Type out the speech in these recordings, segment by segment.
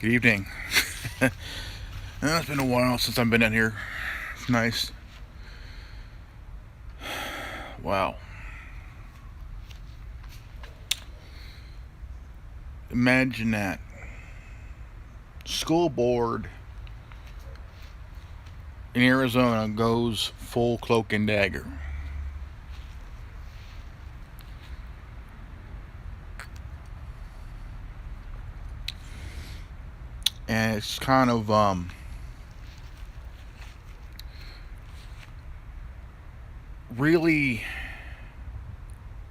Good evening. It's been a while since I've been in here. It's nice. Wow. Imagine that. School board in Arizona goes full cloak and dagger. And it's kind of really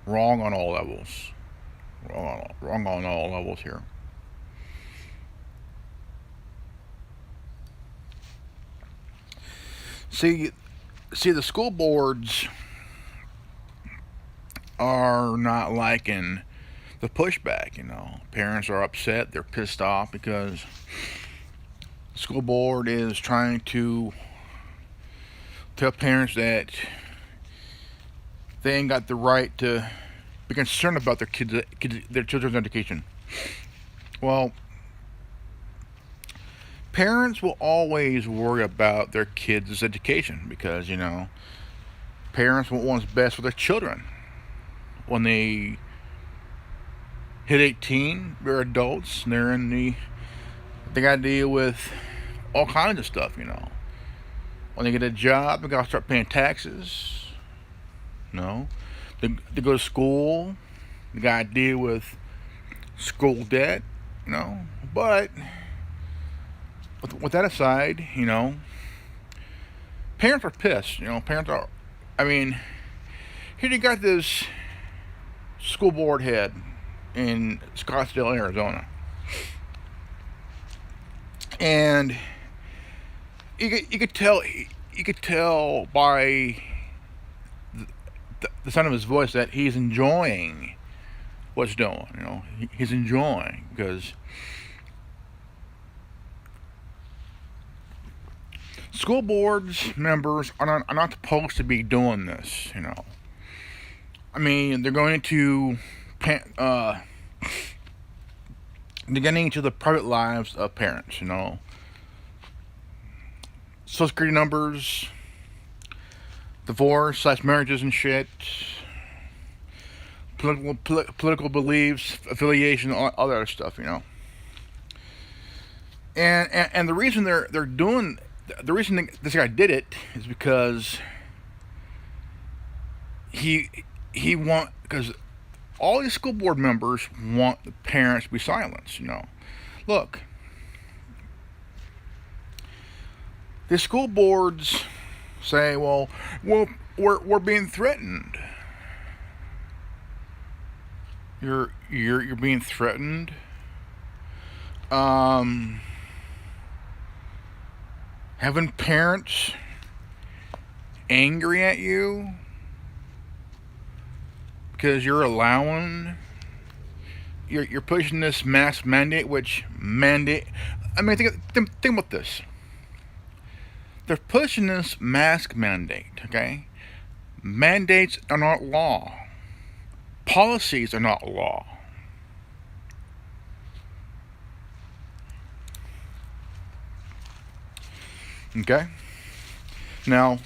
wrong on all levels. Wrong on all levels here. See, the school boards are not liking the pushback. Parents are upset. They're pissed off because the school board is trying to tell parents that they ain't got the right to be concerned about their children's education. Well, parents will always worry about their kids' education because parents want what's best for their children. When they hit 18, they're adults and they got to deal with all kinds of stuff. When they get a job, they got to start paying taxes. They go to school, they got to deal with school debt. But with that aside, parents are pissed. Parents are. Here you got this school board head in Scottsdale, Arizona, and you could tell by the sound of his voice that he's enjoying what's doing. He's enjoying because school boards members are not supposed to be doing this. They're going to they're getting into the private lives of parents. Social security numbers, divorce/marriages and shit, political beliefs, affiliation, all that other stuff. And the reason they're doing the reason this guy did it is because because all these school board members want the parents to be silenced. Look, the school boards say, well, we're being threatened. You're being threatened. Having parents angry at you because you're pushing this mask mandate, think about this. They're pushing this mask mandate, okay? Mandates are not law. Policies are not law. Okay? Now,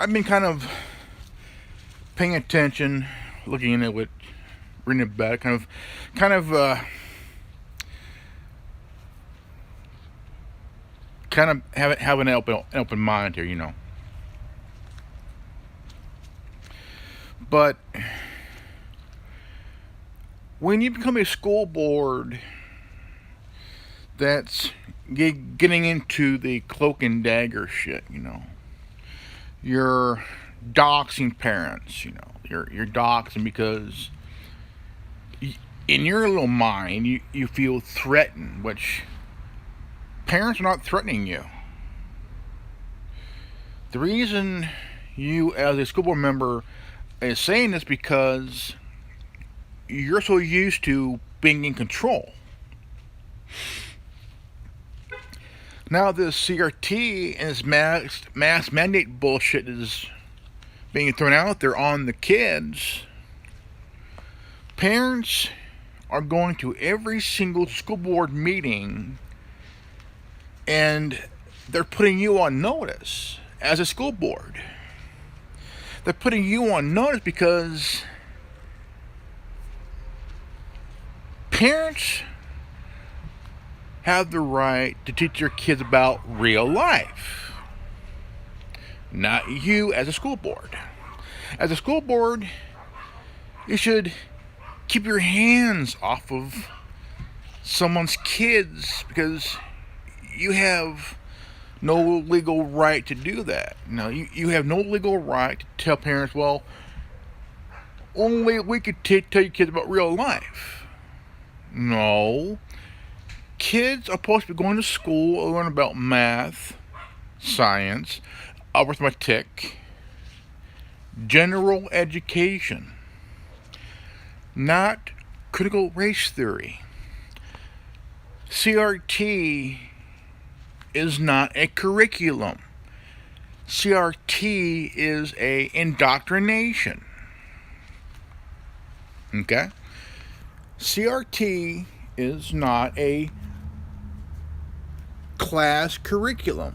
I've been kind of paying attention, looking into it, reading about it, kind of have an open mind here, But when you become a school board that's getting into the cloak and dagger shit, you're doxing parents, you're doxing because in your little mind you feel threatened, which parents are not threatening you. The reason you as a school board member is saying this because you're so used to being in control. Now this CRT and this mass mandate bullshit is being thrown out there on the kids. Parents are going to every single school board meeting and they're putting you on notice as a school board. They're putting you on notice because parents have the right to teach their kids about real life. Not you as a school board. As a school board, you should keep your hands off of someone's kids because you have no legal right to do that. No, you have no legal right to tell parents, well, only we could tell your kids about real life. No. Kids are supposed to be going to school and learn about math, science, arithmetic, general education, not critical race theory. CRT is not a curriculum. CRT is a indoctrination. Okay? CRT is not a class curriculum.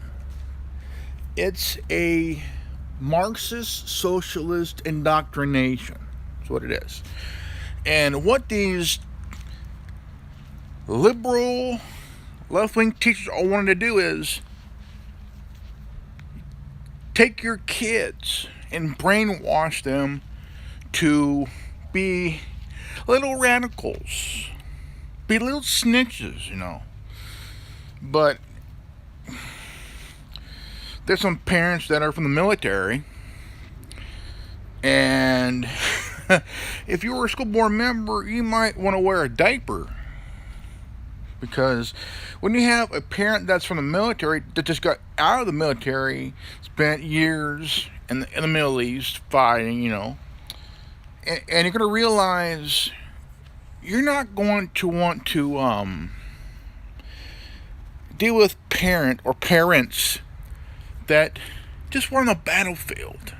It's a Marxist socialist indoctrination. That's what it is. And what these liberal left-wing teachers all wanted to do is take your kids and brainwash them to be little radicals, be little snitches, But there's some parents that are from the military, and if you were a school board member, you might want to wear a diaper. Because when you have a parent that's from the military that just got out of the military, spent years in the Middle East fighting, and you're going to realize you're not going to want to deal with parents that just were on the battlefield.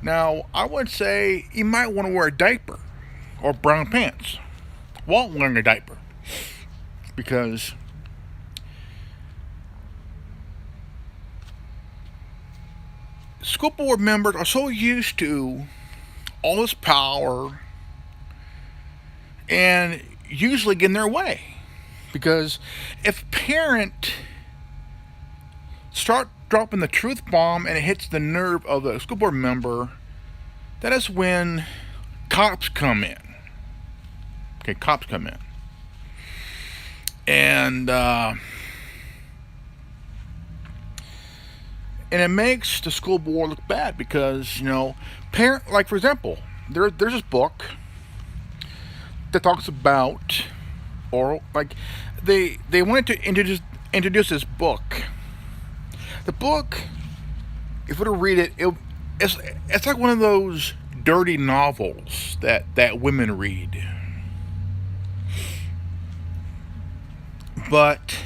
Now, I would say you might want to wear a diaper or brown pants while wearing a diaper. Because school board members are so used to all this power and usually get in their way. Because if a parent start dropping the truth bomb and it hits the nerve of the school board member, that is when cops come in. Okay, cops come in. And it makes the school board look bad because, like, for example, there's this book that talks about oral, like, they wanted to introduce this book. The book, if you were to read it, it's like one of those dirty novels that women read. But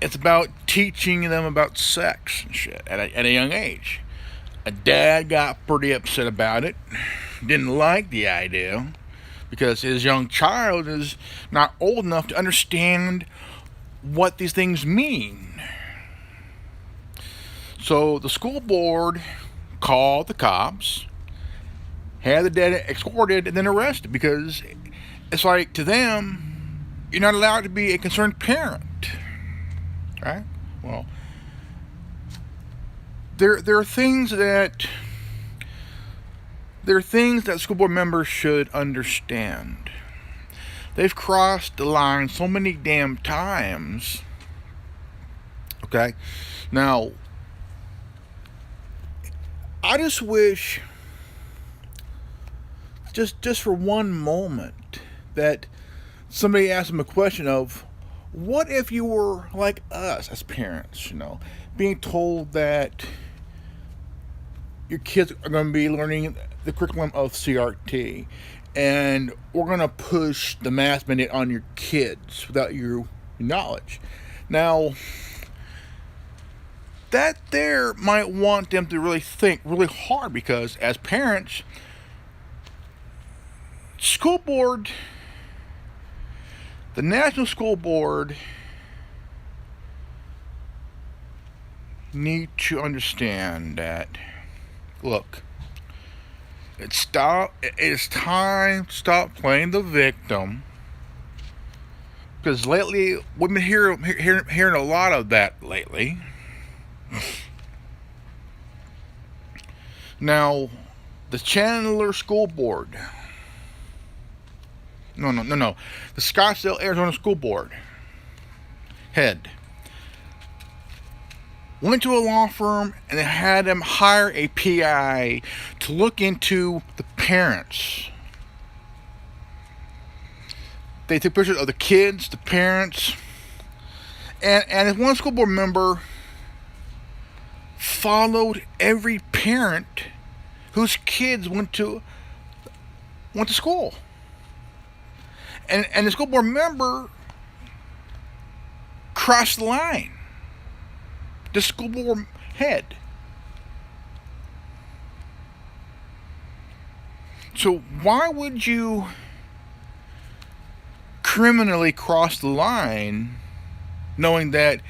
it's about teaching them about sex and shit at a young age. A dad got pretty upset about it, didn't like the idea, because his young child is not old enough to understand what these things mean. So the school board called the cops, had the dad escorted, and then arrested, because it's like, to them, you're not allowed to be a concerned parent, right? Well, there are things that school board members should understand. They've crossed the line so many damn times. Okay, now I just wish, just for one moment, that somebody asked them a question of, what if you were like us as parents, being told that your kids are going to be learning the curriculum of CRT, and we're going to push the math mandate on your kids without your knowledge. Now, that there might want them to really think really hard, because as parents, School board, the National School Board, need to understand that, look, it's time to stop playing the victim. Because lately, we've been hearing a lot of that lately. Now, the Chandler School Board. No. The Scottsdale, Arizona School Board head went to a law firm and they had them hire a PI to look into the parents. They took pictures of the kids, the parents, and one school board member followed every parent whose kids went to school. And the school board member crossed the line. The school board head. So why would you criminally cross the line knowing that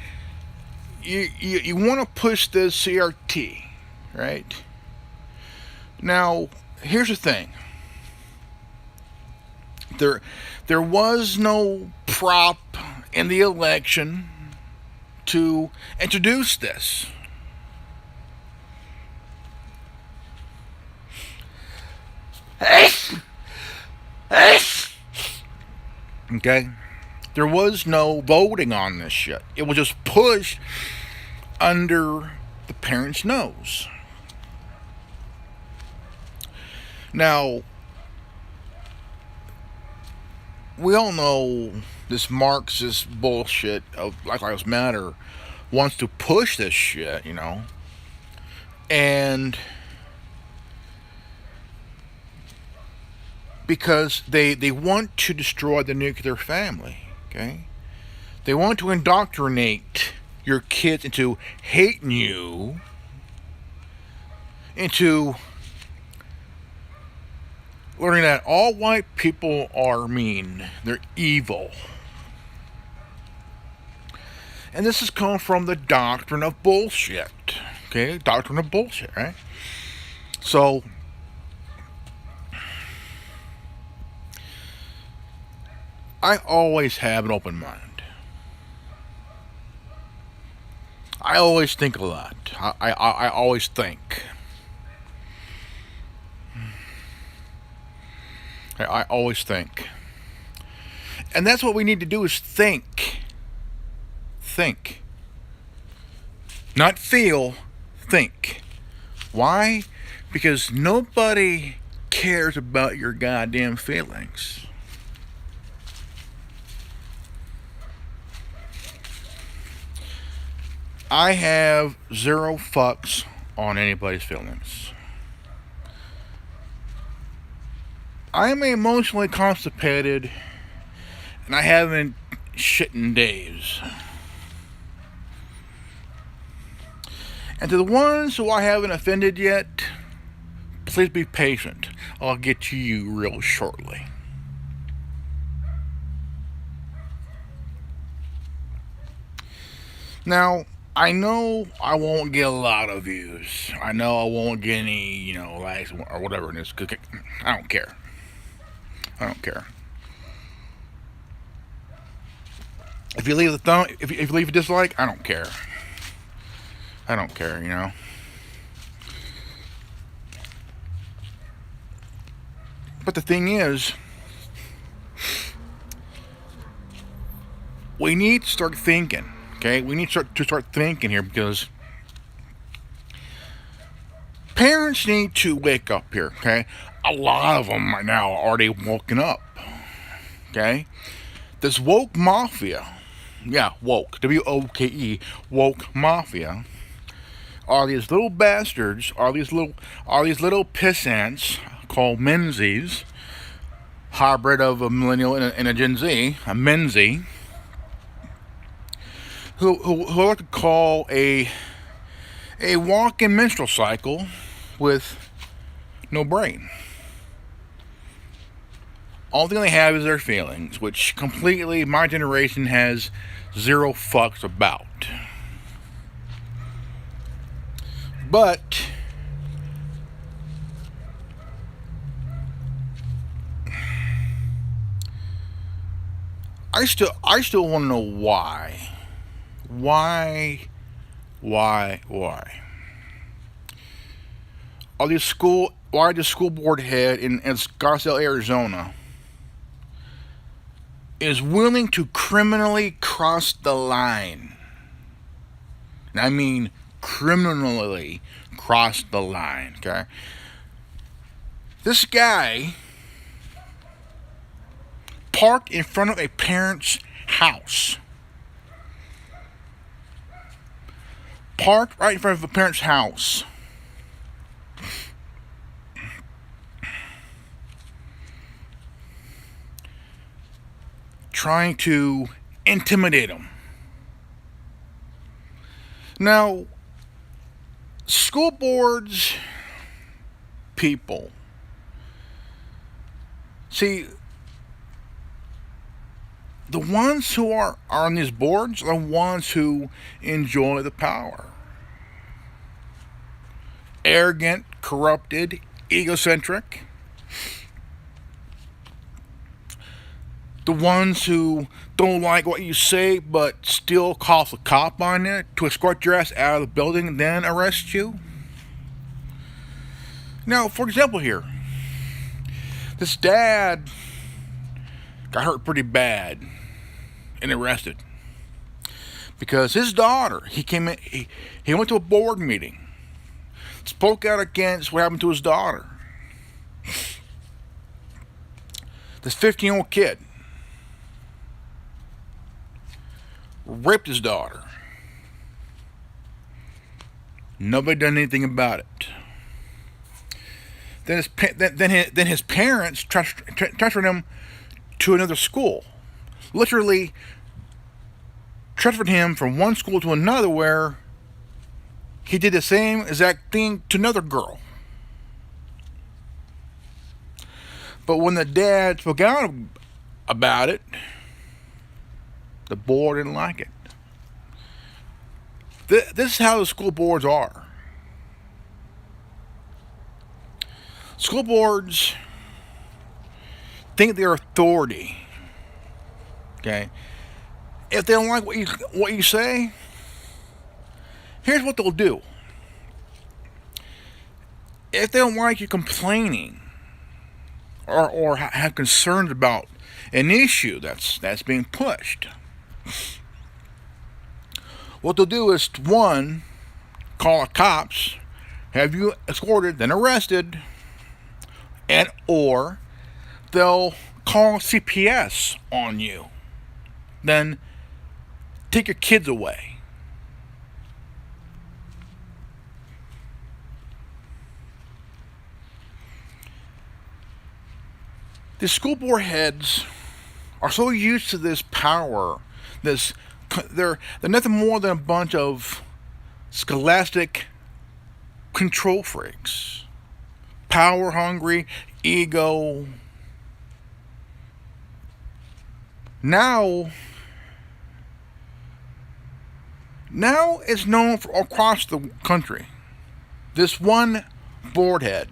you want to push the CRT, right? Now, here's the thing. There was no prop in the election to introduce this. Okay? There was no voting on this shit. It was just pushed under the parents' nose. Now, we all know this Marxist bullshit of Black Lives Matter wants to push this shit, you know. And because they want to destroy the nuclear family, okay? They want to indoctrinate your kids into hating you, into learning that all white people are mean. They're evil. And this has come from the doctrine of bullshit. Okay? Doctrine of bullshit, right? So, I always have an open mind. I always think a lot. I always think. I always think. And that's what we need to do is think. Think. Not feel, think. Why? Because nobody cares about your goddamn feelings. I have zero fucks on anybody's feelings. I am emotionally constipated, and I haven't shit in days. And to the ones who I haven't offended yet, please be patient. I'll get to you real shortly. Now, I know I won't get a lot of views. I know I won't get any, likes or whatever it is. I don't care. I don't care. If you leave if you leave a dislike, I don't care. I don't care, But the thing is, we need to start thinking. Okay, we need to start thinking here because parents need to wake up here. Okay, a lot of them right now are already woken up. Okay, this woke mafia, woke, WOKE, woke mafia, are these little bastards, are these little pissants called menzies, hybrid of a millennial and a Gen Z, a menzie. Who I like to call a walk-in menstrual cycle with no brain. All thing they have is their feelings, which completely my generation has zero fucks about. But I still want to know why. Why? Why the school board head in Scottsdale, Arizona is willing to criminally cross the line. And I mean criminally cross the line, okay? This guy parked in front of a parent's house. Parked right in front of a parent's house. Trying to intimidate him. Now, school boards, people. See, the ones who are on these boards are the ones who enjoy the power. Arrogant, corrupted, egocentric. The ones who don't like what you say but still call the cop on it to escort your ass out of the building and then arrest you. Now, for example here, this dad got hurt pretty bad and arrested because his daughter, he went to a board meeting, spoke out against what happened to his daughter. This 15-year-old kid raped his daughter. Nobody done anything about it. Then his parents transferred him to another school. Literally transferred him from one school to another where he did the same exact thing to another girl. But when the dad spoke out about it, the board didn't like it. This is how the school boards are. School boards think they're authority. Okay? If they don't like what you say, here's what they'll do. If they don't like you complaining or have concerns about an issue that's being pushed, what they'll do is, one, call the cops, have you escorted, then arrested, and or they'll call CPS on you, then take your kids away. The school board heads are so used to this power, they're nothing more than a bunch of scholastic control freaks, power hungry, ego. Now it's known across the country. This one board head.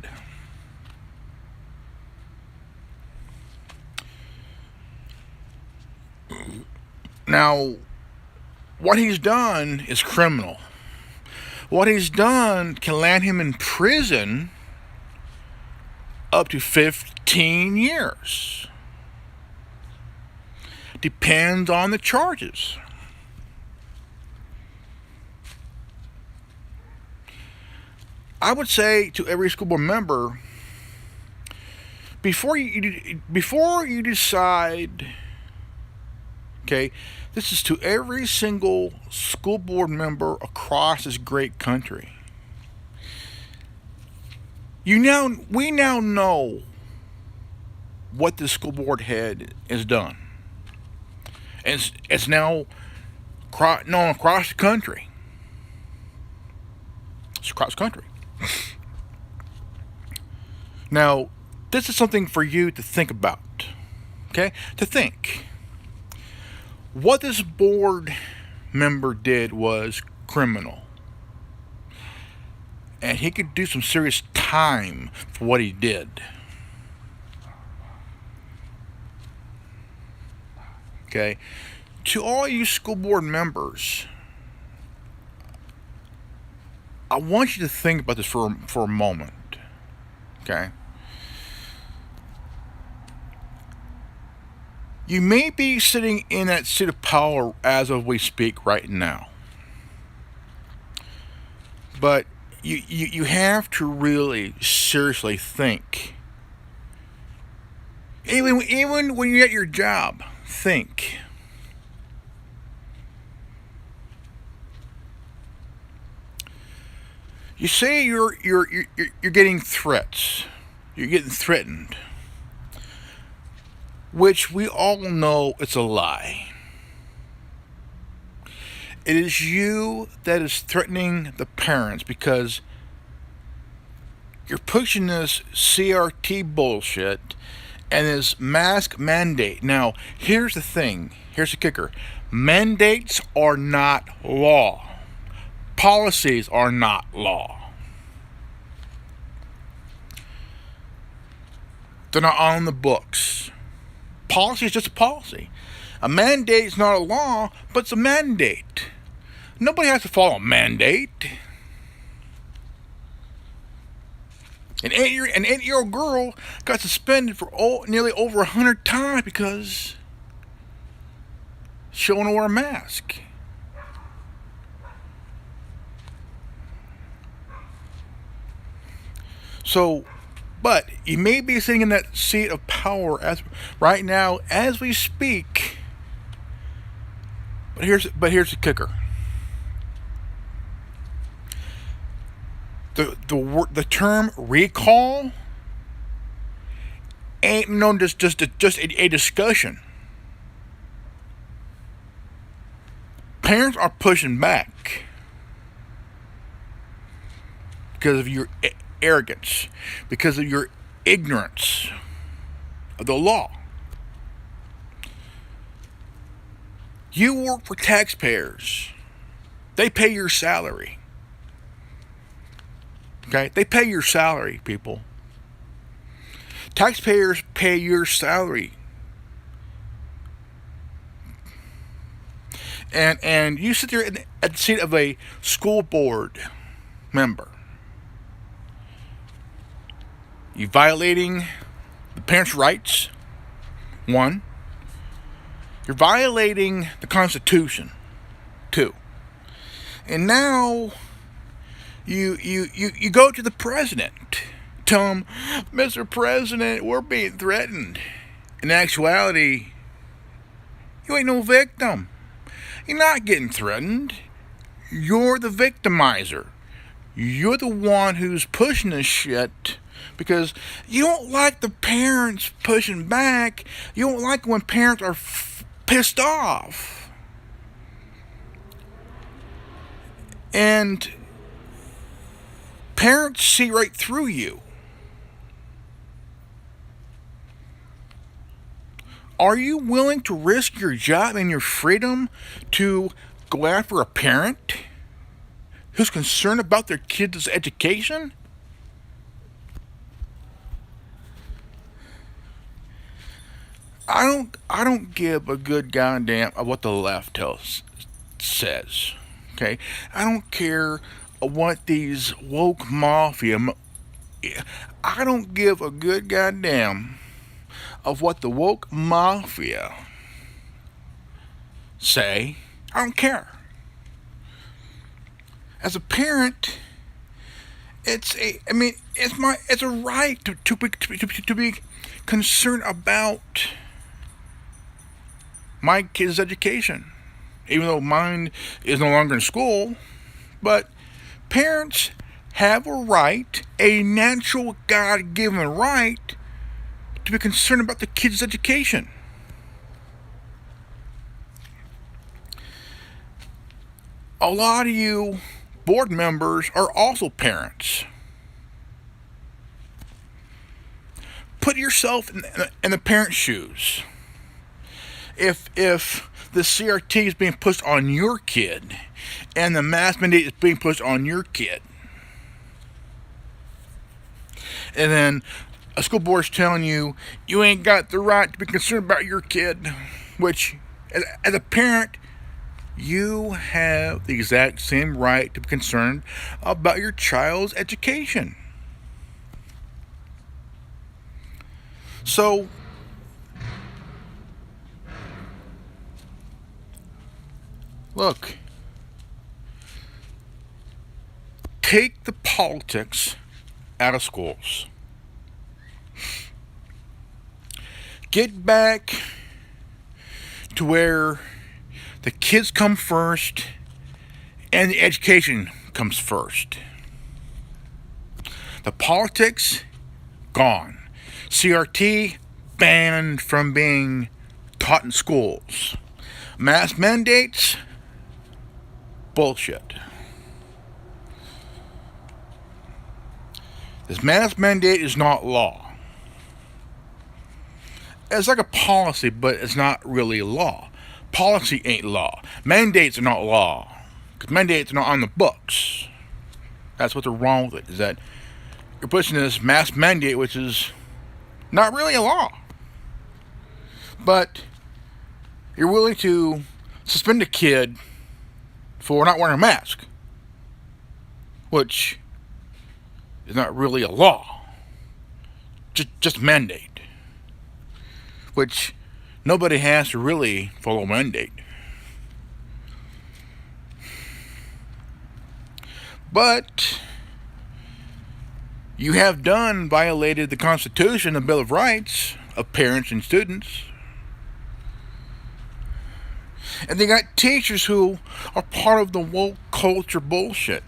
Now, what he's done is criminal. What he's done can land him in prison up to 15 years. Depends on the charges. I would say to every school board member, before you decide, okay, this is to every single school board member across this great country. We now know what the school board head has done. It's now known across the country. It's across the country. Now, this is something for you to think about. Okay? To think. What this board member did was criminal. And he could do some serious time for what he did. Okay? To all you school board members, I want you to think about this for a moment. Okay? You may be sitting in that seat of power as of we speak right now. But you have to really seriously think. Even when you're at your job, think. You say you're getting threats. You're getting threatened. Which we all know it's a lie. It is you that is threatening the parents because you're pushing this CRT bullshit and this mask mandate. Now, here's the thing. Here's the kicker. Mandates are not law. Policies are not law. They're not on the books. Policy is just a policy. A mandate is not a law, but it's a mandate. Nobody has to follow a mandate. An 8-year-old girl got suspended for nearly over 100 times because she won't wear a mask. So, but you may be sitting in that seat of power as right now as we speak. But here's the kicker. The term recall ain't known just a discussion. Parents are pushing back because of your arrogance, because of your ignorance of the law. You work for taxpayers. They pay your salary. Okay? They pay your salary, people. Taxpayers pay your salary. And you sit there at the seat of a school board member. You're violating the parents' rights. One. You're violating the Constitution. Two. And now you go to the president. Tell him, Mr. President, we're being threatened. In actuality, you ain't no victim. You're not getting threatened. You're the victimizer. You're the one who's pushing this shit because you don't like the parents pushing back. You don't like when parents are pissed off. And parents see right through you. Are you willing to risk your job and your freedom to go after a parent who's concerned about their kids' education? I don't give a good goddamn of what the left says. Okay? I don't care what these woke mafia. I don't give a good goddamn of what the woke mafia say. I don't care. As a parent, it's a right to be concerned about my kids' education, even though mine is no longer in school. But parents have a right, a natural God-given right, to be concerned about the kids' education. A lot of you board members are also parents. Put yourself in the parents' shoes. If the CRT is being pushed on your kid, and the mask mandate is being pushed on your kid, and then a school board is telling you you ain't got the right to be concerned about your kid, which, as a parent, you have the exact same right to be concerned about your child's education. So, look, take the politics out of schools. Get back to where the kids come first and the education comes first. The politics, gone. CRT, banned from being taught in schools. Mask mandates, bullshit. This mask mandate is not law. It's like a policy, but it's not really law. Policy ain't law. Mandates are not law. Because mandates are not on the books. That's what's wrong with it, is that you're pushing this mask mandate, which is not really a law. But you're willing to suspend a kid for not wearing a mask, which is not really a law. Just a mandate. Which nobody has to really follow mandate. But you have violated the Constitution, the Bill of Rights of parents and students. And they got teachers who are part of the woke culture bullshit.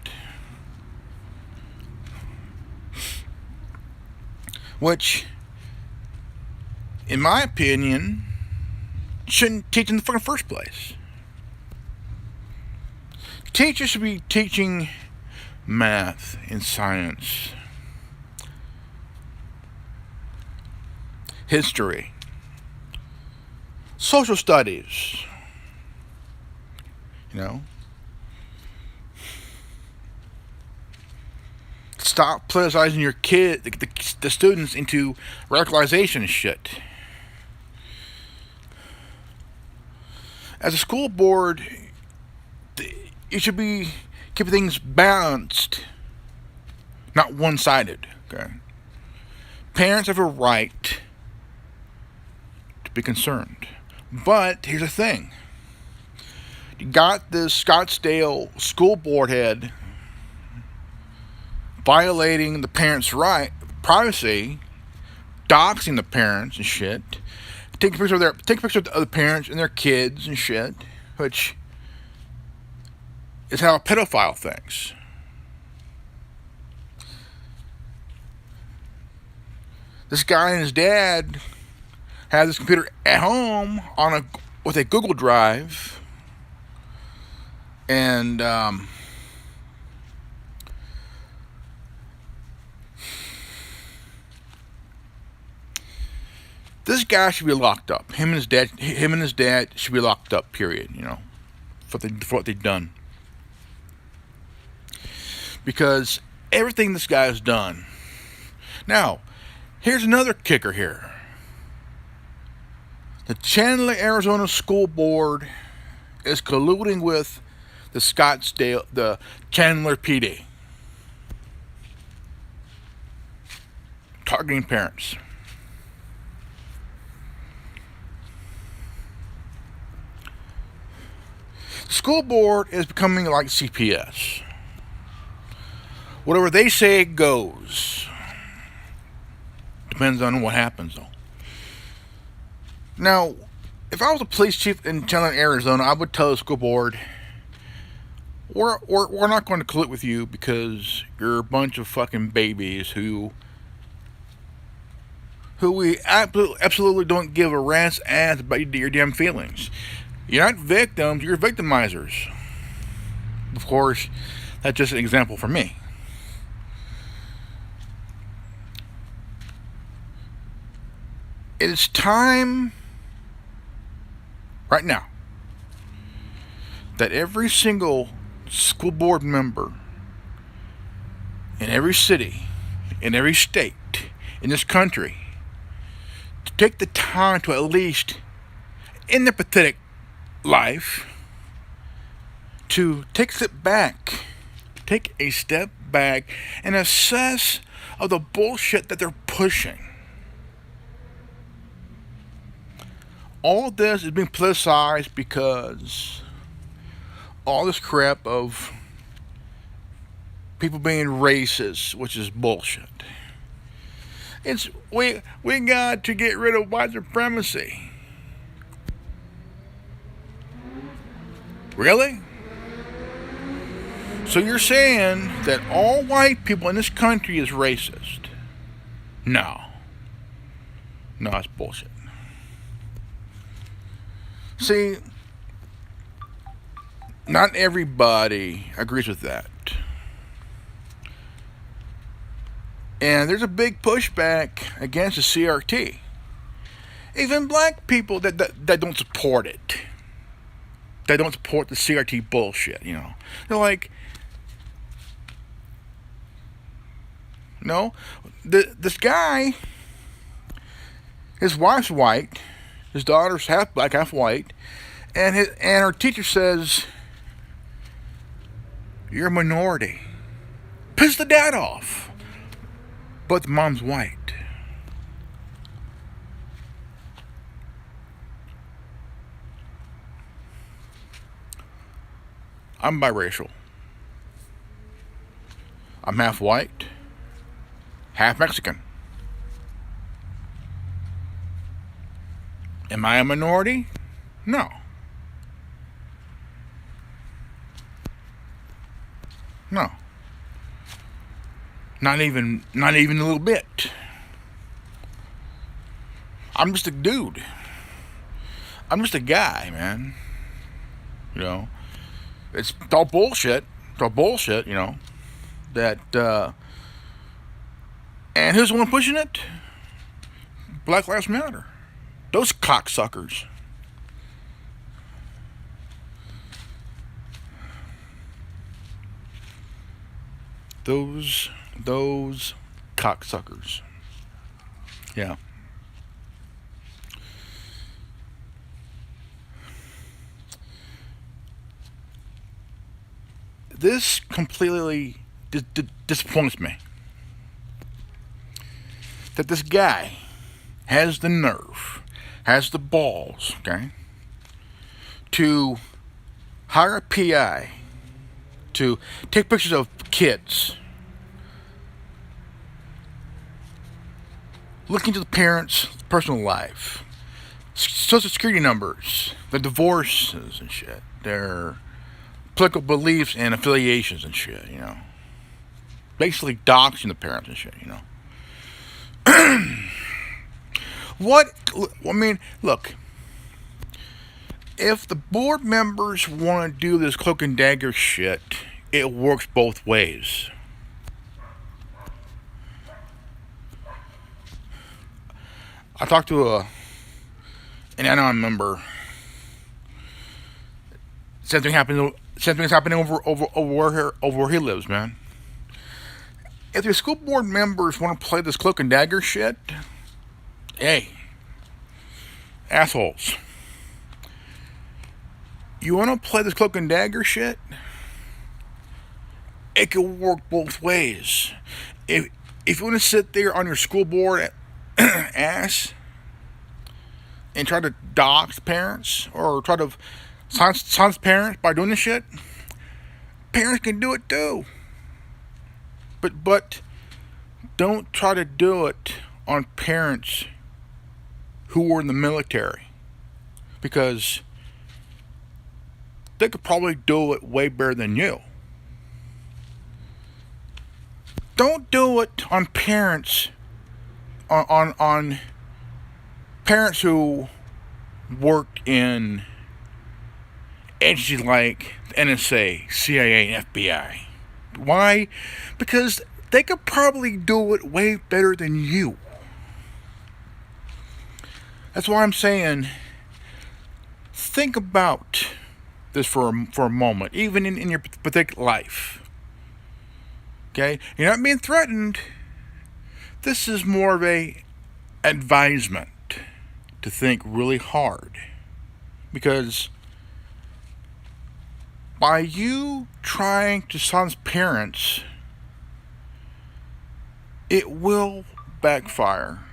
Which, in my opinion, shouldn't teach in the fucking first place. Teachers should be teaching math and science, history, social studies, Stop politicizing your kid, the students, into radicalization and shit. As a school board, you should be keeping things balanced, not one-sided. Okay. Parents have a right to be concerned, but here's the thing: you got this Scottsdale school board head violating the parents' privacy, doxing the parents and shit, taking pictures of the other parents and their kids and shit, which is how a pedophile thinks. This guy and his dad have this computer at home with a Google Drive, and this guy should be locked up. Him and his dad should be locked up. Period. For what they've done. Because everything this guy has done. Now, here's another kicker here. The Chandler, Arizona School Board is colluding with the Chandler PD, targeting parents. School board is becoming like CPS. Whatever they say goes. Depends on what happens, though. Now, if I was a police chief in Chandler, Arizona, I would tell the school board, we're not going to collude with you because you're a bunch of fucking babies who we absolutely don't give a rat's ass about your damn feelings. You're not victims, you're victimizers. Of course, that's just an example for me. It is time right now, that every single school board member in every city, in every state, in this country, to take the time to at least, in their pathetic life, to take a step back and assess of the bullshit that they're pushing. All of this is being politicized because all this crap of people being racist, which is bullshit. It's we got to get rid of white supremacy. Really? So you're saying that all white people in this country is racist? No. No, it's bullshit. See, not everybody agrees with that. And there's a big pushback against the CRT. Even black people that don't support it. They don't support the CRT bullshit, you know. They're like, no, this guy, his wife's white, his daughter's half black, half white, and her teacher says, you're a minority. Piss the dad off. But the mom's white. I'm biracial. I'm half white, half Mexican. Am I a minority? No. No. Not even a little bit. I'm just a dude. I'm just a guy, man. You know, it's all bullshit. It's all bullshit, you know. That and who's the one pushing it? Black Lives Matter. Those cocksuckers. Those cocksuckers. Yeah. This completely disappoints me. That this guy has the nerve, has the balls, okay, to hire a PI to take pictures of kids, look into the parents' personal life, social security numbers, their divorces and shit, their political beliefs and affiliations and shit, you know. Basically doxing the parents and shit, you know. Look, if the board members want to do this Cloak and Dagger shit, it works both ways. I talked to an Anon member. Something's happening over where he lives, man. If your school board members want to play this Cloak and Dagger shit, hey, assholes. You want to play this Cloak and Dagger shit? It can work both ways. If you want to sit there on your school board ass and try to dox parents or try to silence parents by doing this shit, parents can do it too. But don't try to do it on parents who were in the military, because they could probably do it way better than you. Don't do it on parents on parents who work in agencies like the NSA, CIA, and FBI. Why? Because they could probably do it way better than you. That's why I'm saying think about this for a moment, even in your particular life. Okay? You're not being threatened. This is more of a advisement to think really hard. Because by you trying to silence parents, it will backfire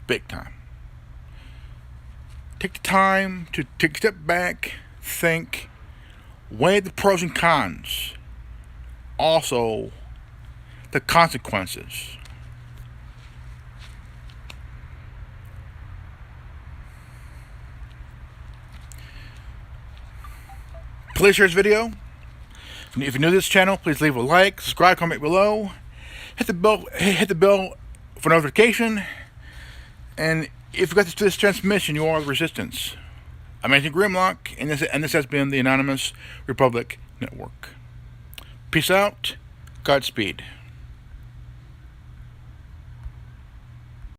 big time. Take the time to take a step back, think, weigh the pros and cons, also the consequences. Please share this video. If you're new to this channel, please leave a like, subscribe, comment below, hit the bell for notification, and if you got this transmission, you are the resistance. I'm Agent Grimlock, and this has been the Anonymous Republic Network. Peace out. Godspeed.